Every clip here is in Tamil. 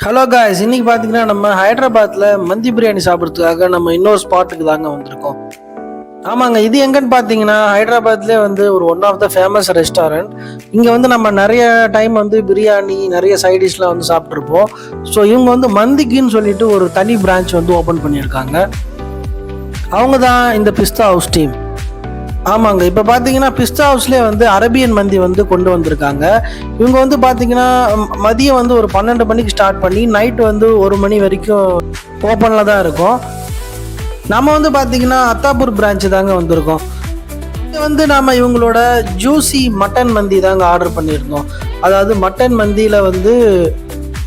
ஹலோ காய்ஸ், இன்னைக்கு பார்த்தீங்கன்னா நம்ம ஹைதராபாத்தில் மந்தி பிரியாணி சாப்பிட்றதுக்காக நம்ம இன்னொரு ஸ்பாட்டுக்கு தாங்க வந்திருக்கோம். ஆமாங்க, இது எங்கன்னு பார்த்தீங்கன்னா ஹைதராபாத்லேயே வந்து ஒரு one of the famous restaurant. இங்கே வந்து நம்ம நிறைய டைம் வந்து பிரியாணி நிறைய சைட் டிஷ்லாம் வந்து சாப்பிட்ருப்போம். ஸோ இவங்க வந்து மந்திக்குன்னு சொல்லிட்டு ஒரு தனி பிரான்ச் வந்து ஓப்பன் பண்ணியிருக்காங்க. அவங்க தான் இந்த பிஸ்தா ஹவுஸ் டீம். ஆமாங்க, இப்போ பார்த்தீங்கன்னா பிஸ்தா ஹவுஸ்லேயே வந்து அரேபியன் மந்தி வந்து கொண்டு வந்திருக்காங்க. இவங்க வந்து பார்த்தீங்கன்னா மதியம் வந்து ஒரு 12 மணிக்கு ஸ்டார்ட் பண்ணி நைட்டு வந்து 1 மணி வரைக்கும் ஓப்பனில் தான் இருக்கும். நம்ம வந்து பார்த்தீங்கன்னா அத்தாப்பூர் பிரான்ச்சு தாங்க வந்திருக்கோம். இது வந்து நாம் இவங்களோட ஜூசி மட்டன் மந்தி தாங்க ஆர்டர் பண்ணியிருந்தோம். அதாவது மட்டன் மந்தியில் வந்து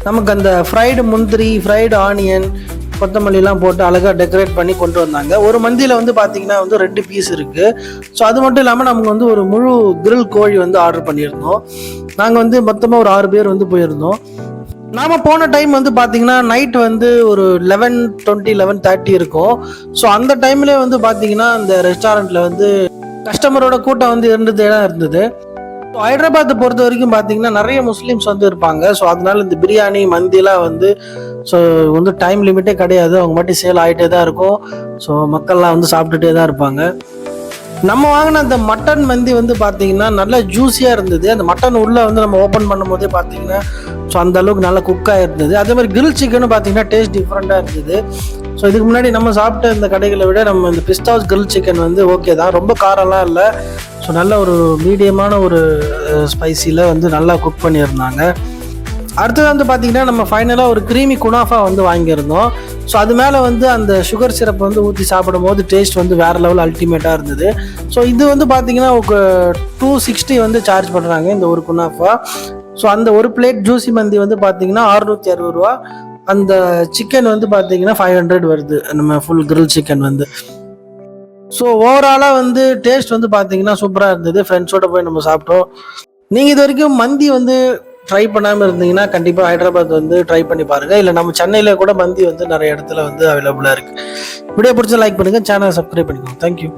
நமக்கு அந்த ஃப்ரைடு முந்திரி, ஃப்ரைடு ஆனியன், கொத்தமல்லிலாம் போட்டு அழகாக டெக்கரேட் பண்ணி கொண்டு வந்தாங்க. ஒரு மந்தியில் வந்து பார்த்தீங்கன்னா வந்து 2 பீஸ் இருக்குது. ஸோ அது மட்டும் இல்லாமல் நமக்கு வந்து ஒரு முழு கிரில் கோழி வந்து ஆர்டர் பண்ணியிருந்தோம். நாங்கள் வந்து மொத்தமாக ஒரு 6 பேர் வந்து போயிருந்தோம். நாம் போன டைம் வந்து பார்த்தீங்கன்னா நைட் வந்து ஒரு 11:20 11:30 இருக்கும். ஸோ அந்த டைம்லேயே வந்து பார்த்தீங்கன்னா அந்த ரெஸ்டாரண்ட்டில் வந்து கஸ்டமரோட கூட்டம் வந்து இருந்ததே தான் இருந்தது. ஸோ ஹைதராபாத்தை பொறுத்த வரைக்கும் பார்த்தீங்கன்னா நிறைய முஸ்லீம்ஸ் வந்து இருப்பாங்க. ஸோ அதனால இந்த பிரியாணி மந்திலாம் வந்து ஸோ வந்து டைம் லிமிட்டே கிடையாது, அவங்க மட்டும் சேல் ஆகிட்டே தான் இருக்கும். ஸோ மக்கள்லாம் வந்து சாப்பிட்டுட்டே தான் இருப்பாங்க. நம்ம வாங்கின அந்த மட்டன் மந்தி வந்து பார்த்தீங்கன்னா நல்லா ஜூஸியாக இருந்தது. அந்த மட்டன் உள்ளே வந்து நம்ம ஓப்பன் பண்ணும் போதே பார்த்தீங்கன்னா ஸோ அந்த அளவுக்கு நல்லா குக்காக இருந்தது. அதே மாதிரி கிரில் சிக்கனும் பார்த்தீங்கன்னா டேஸ்ட் டிஃப்ரெண்ட்டாக இருந்தது. ஸோ இதுக்கு முன்னாடி நம்ம சாப்பிட்ட இந்த கடைகளை விட நம்ம இந்த பிஸ்தா ஹவுஸ் கிரில் சிக்கன் வந்து ஓகே தான், ரொம்ப காரம்லாம் இல்லை. ஸோ நல்ல ஒரு மீடியமான ஒரு ஸ்பைசியில் வந்து நல்லா குக் பண்ணியிருந்தாங்க. அடுத்தது வந்து பார்த்திங்கன்னா நம்ம ஃபைனலாக ஒரு க்ரீமி குனாஃபா வந்து வாங்கியிருந்தோம். ஸோ அது மேலே வந்து அந்த சுகர் சிரப் வந்து ஊற்றி சாப்பிடும் போது டேஸ்ட் வந்து வேறு லெவல் அல்டிமேட்டாக இருந்தது. ஸோ இது வந்து பார்த்திங்கன்னா 260 வந்து சார்ஜ் பண்ணுறாங்க இந்த ஒரு குனாஃபா. ஸோ அந்த ஒரு பிளேட் ஜூசி மந்தி வந்து பார்த்திங்கன்னா 660 ரூபா. அந்த சிக்கன் வந்து பார்த்திங்கன்னா 500 வருது, நம்ம ஃபுல் கிரில் சிக்கன் வந்து. ஸோ ஓவராலாக வந்து டேஸ்ட் வந்து பார்த்திங்கன்னா சூப்பராக இருந்தது. ஃப்ரெண்ட்ஸோடு போய் நம்ம சாப்பிட்டோம். நீங்கள் இது வரைக்கும் மந்தி வந்து ட்ரை பண்ணாமல் இருந்தீங்கன்னா கண்டிப்பாக ஹைதராபாத் வந்து ட்ரை பண்ணி பாருங்கள். இல்லை நம்ம சென்னையில் கூட மந்தி வந்து நிறைய இடத்துல வந்து அவைலபிளாக இருக்குது. வீடியோ பிடிச்சா லைக் பண்ணுங்கள், சேனலை சப்ஸ்கிரைப் பண்ணிக்கோங்க. தேங்க்யூ.